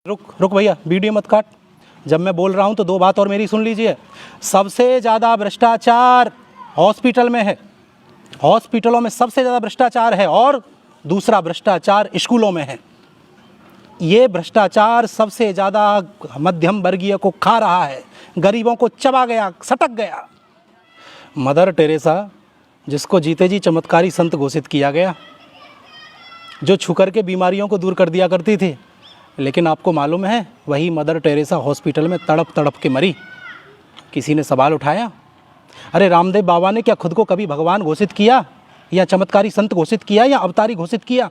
रुक भैया, वीडियो मत काट। जब मैं बोल रहा हूँ तो दो बात और मेरी सुन लीजिए। सबसे ज़्यादा भ्रष्टाचार हॉस्पिटल में है, हॉस्पिटलों में सबसे ज़्यादा भ्रष्टाचार है, और दूसरा भ्रष्टाचार स्कूलों में है। ये भ्रष्टाचार सबसे ज़्यादा मध्यम वर्गीय को खा रहा है, गरीबों को चबा गया, सटक गया। मदर टेरेसा, जिसको जीते जी चमत्कारी संत घोषित किया गया, जो छूकर के बीमारियों को दूर कर दिया करती थी, लेकिन आपको मालूम है वही मदर टेरेसा हॉस्पिटल में तड़प तड़प के मरी। किसी ने सवाल उठाया, अरे रामदेव बाबा ने क्या खुद को कभी भगवान घोषित किया, या चमत्कारी संत घोषित किया, या अवतारी घोषित किया?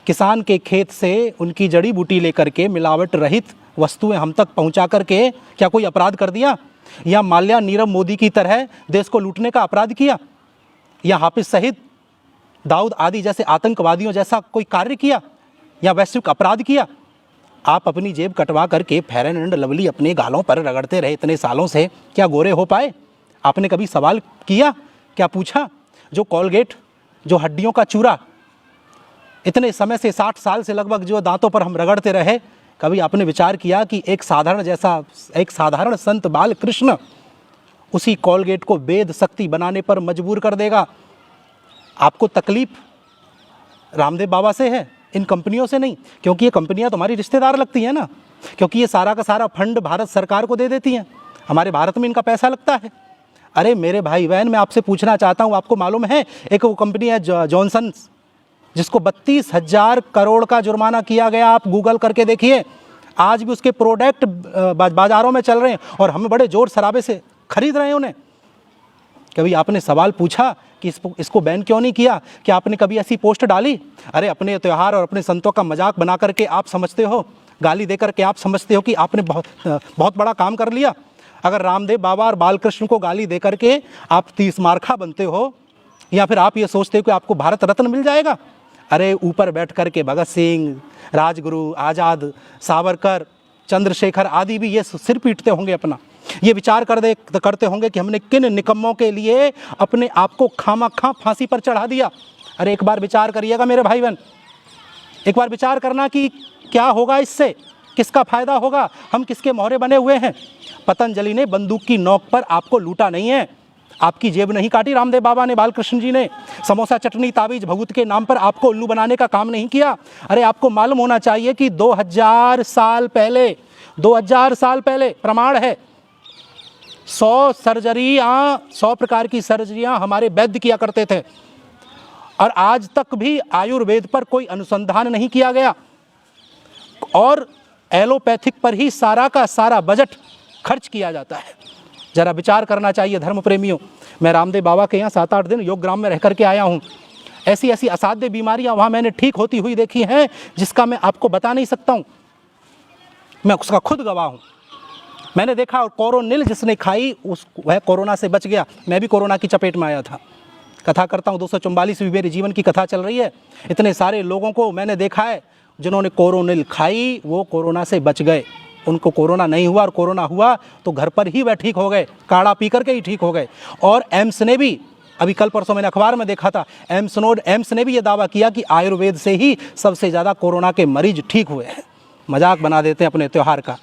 किसान के खेत से उनकी जड़ी बूटी लेकर के मिलावट रहित वस्तुएं हम तक पहुंचा करके क्या कोई अपराध कर दिया? या माल्या नीरव मोदी की तरह देश को लूटने का अपराध किया? या हाफिज सईद, दाऊद आदि जैसे आतंकवादियों जैसा कोई कार्य किया, या वैश्विक अपराध किया? आप अपनी जेब कटवा करके फेयर एंड लवली अपने गालों पर रगड़ते रहे इतने सालों से, क्या गोरे हो पाए? आपने कभी सवाल किया, क्या पूछा? जो कोलगेट, जो हड्डियों का चूरा इतने समय से 60 साल से लगभग जो दांतों पर हम रगड़ते रहे, कभी आपने विचार किया कि एक साधारण संत बाल कृष्ण उसी कोलगेट को वेद शक्ति बनाने पर मजबूर कर देगा? आपको तकलीफ रामदेव बाबा से है, इन कंपनियों से नहीं, क्योंकि ये कंपनियां तुम्हारी रिश्तेदार लगती हैं ना, क्योंकि ये सारा का सारा फंड भारत सरकार को दे देती हैं, हमारे भारत में इनका पैसा लगता है। अरे मेरे भाई बहन, मैं आपसे पूछना चाहता हूँ, आपको मालूम है एक वो कंपनी है जॉनसन, जिसको 32,000 करोड़ का जुर्माना किया गया? आप गूगल करके देखिए, आज भी उसके प्रोडक्ट बाजारों में चल रहे हैं और हम बड़े जोर शराबे से खरीद रहे हैं उन्हें। कभी आपने सवाल पूछा कि इसको बैन क्यों नहीं किया? क्या आपने कभी ऐसी पोस्ट डाली? अरे अपने त्यौहार और अपने संतों का मजाक बना करके आप समझते हो, गाली दे करके आप समझते हो कि आपने बहुत बड़ा काम कर लिया। अगर रामदेव बाबा और बालकृष्ण को गाली दे करके आप 30 मार्खा बनते हो, या फिर आप ये सोचते हो कि आपको भारत रत्न मिल जाएगा? अरे ऊपर बैठ करके भगत सिंह, राजगुरु, आज़ाद, सावरकर, चंद्रशेखर आदि भी ये सिर पीटते होंगे अपना, ये विचार करते होंगे कि हमने किन निकम्मों के लिए अपने आप को खामखा फांसी पर चढ़ा दिया। अरे एक बार विचार करिएगा मेरे भाई बहन, एक बार विचार करना कि क्या होगा इससे, किसका फायदा होगा, हम किसके मोहरे बने हुए हैं। पतंजलि ने बंदूक की नोक पर आपको लूटा नहीं है, आपकी जेब नहीं काटी रामदेव बाबा ने, बालकृष्ण जी ने समोसा चटनी ताबीज भभूत के नाम पर आपको उल्लू बनाने का काम नहीं किया। अरे आपको मालूम होना चाहिए कि 2000 साल पहले प्रमाण है, 100 प्रकार की सर्जरियां हमारे वैद्य किया करते थे, और आज तक भी आयुर्वेद पर कोई अनुसंधान नहीं किया गया, और एलोपैथिक पर ही सारा का सारा बजट खर्च किया जाता है। जरा विचार करना चाहिए धर्म प्रेमियों। मैं रामदेव बाबा के यहाँ 7-8 दिन योग ग्राम में रह करके आया हूँ। ऐसी ऐसी असाध्य बीमारियाँ वहाँ मैंने ठीक होती हुई देखी हैं, जिसका मैं आपको बता नहीं सकता हूँ, मैं उसका खुद गवाह हूँ। मैंने देखा, और कोरोनिल जिसने खाई वह कोरोना से बच गया। मैं भी कोरोना की चपेट में आया था। कथा करता हूँ, 244वीं मेरी जीवन की कथा चल रही है। इतने सारे लोगों को मैंने देखा है जिन्होंने कोरोनिल खाई, वो कोरोना से बच गए, उनको कोरोना नहीं हुआ, और कोरोना हुआ तो घर पर ही वह ठीक हो गए, काढ़ा पी करके ही ठीक हो गए। और एम्स ने भी, अभी कल परसों मैंने अखबार में देखा था, एम्स ने भी ये दावा किया कि आयुर्वेद से ही सबसे ज़्यादा कोरोना के मरीज ठीक हुए हैं। मजाक बना देते हैं अपने त्यौहार का,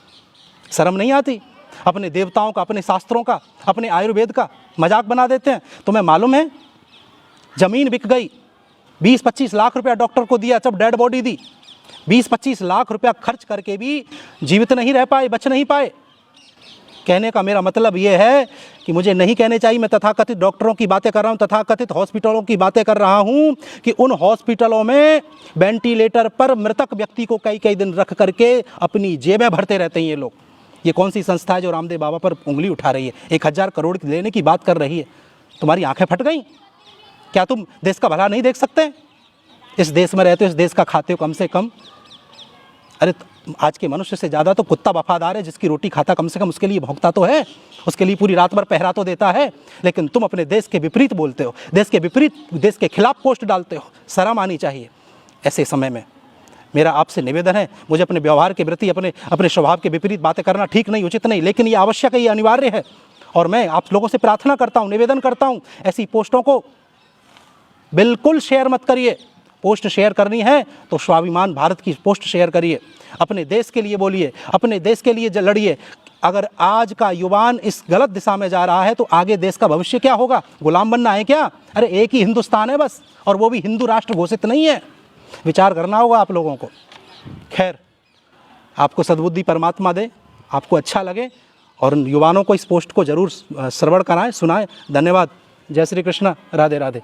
शर्म नहीं आती? अपने देवताओं का, अपने शास्त्रों का, अपने आयुर्वेद का मजाक बना देते हैं। तुम्हें मालूम है ज़मीन बिक गई, 20-25 लाख रुपया डॉक्टर को दिया, जब डेड बॉडी दी, 20-25 लाख रुपया खर्च करके भी जीवित नहीं रह पाए, बच नहीं पाए। कहने का मेरा मतलब ये है कि मुझे नहीं कहने चाहिए, मैं तथाकथित डॉक्टरों की बातें कर रहा हूँ, तथाकथित हॉस्पिटलों की बातें कर रहा हूँ, कि उन हॉस्पिटलों में वेंटिलेटर पर मृतक व्यक्ति को कई कई दिन रख करके अपनी जेबें भरते रहते हैं ये लोग। ये कौन सी संस्था है जो रामदेव बाबा पर उंगली उठा रही है, 1000 करोड़ लेने की बात कर रही है? तुम्हारी आंखें फट गई? क्या तुम देश का भला नहीं देख सकते? इस देश में रहते हो, इस देश का खाते हो कम से कम। अरे आज के मनुष्य से ज़्यादा तो कुत्ता वफादार है, जिसकी रोटी खाता कम से कम उसके लिए भौंकता तो है, उसके लिए पूरी रात भर पहरा तो देता है। लेकिन तुम अपने देश के विपरीत बोलते हो, देश के खिलाफ पोस्ट डालते हो। शर्म आनी चाहिए। ऐसे समय में मेरा आपसे निवेदन है, मुझे अपने व्यवहार के प्रति, अपने स्वभाव के विपरीत बातें करना ठीक नहीं, उचित नहीं, लेकिन ये आवश्यक है, ये अनिवार्य है। और मैं आप लोगों से प्रार्थना करता हूँ, निवेदन करता हूँ, ऐसी पोस्टों को बिल्कुल शेयर मत करिए। पोस्ट शेयर करनी है तो स्वाभिमान भारत की पोस्ट शेयर करिए। अपने देश के लिए बोलिए, अपने देश के लिए लड़िए। अगर आज का युवान इस गलत दिशा में जा रहा है तो आगे देश का भविष्य क्या होगा? गुलाम बनना है क्या? अरे एक ही हिंदुस्तान है बस, और वो भी हिंदू राष्ट्र घोषित नहीं है। विचार करना होगा आप लोगों को। खैर, आपको सद्बुद्धि परमात्मा दे, आपको अच्छा लगे, और युवाओं को इस पोस्ट को जरूर श्रवण कराएं, सुनाएं। धन्यवाद। जय श्री कृष्ण। राधे राधे।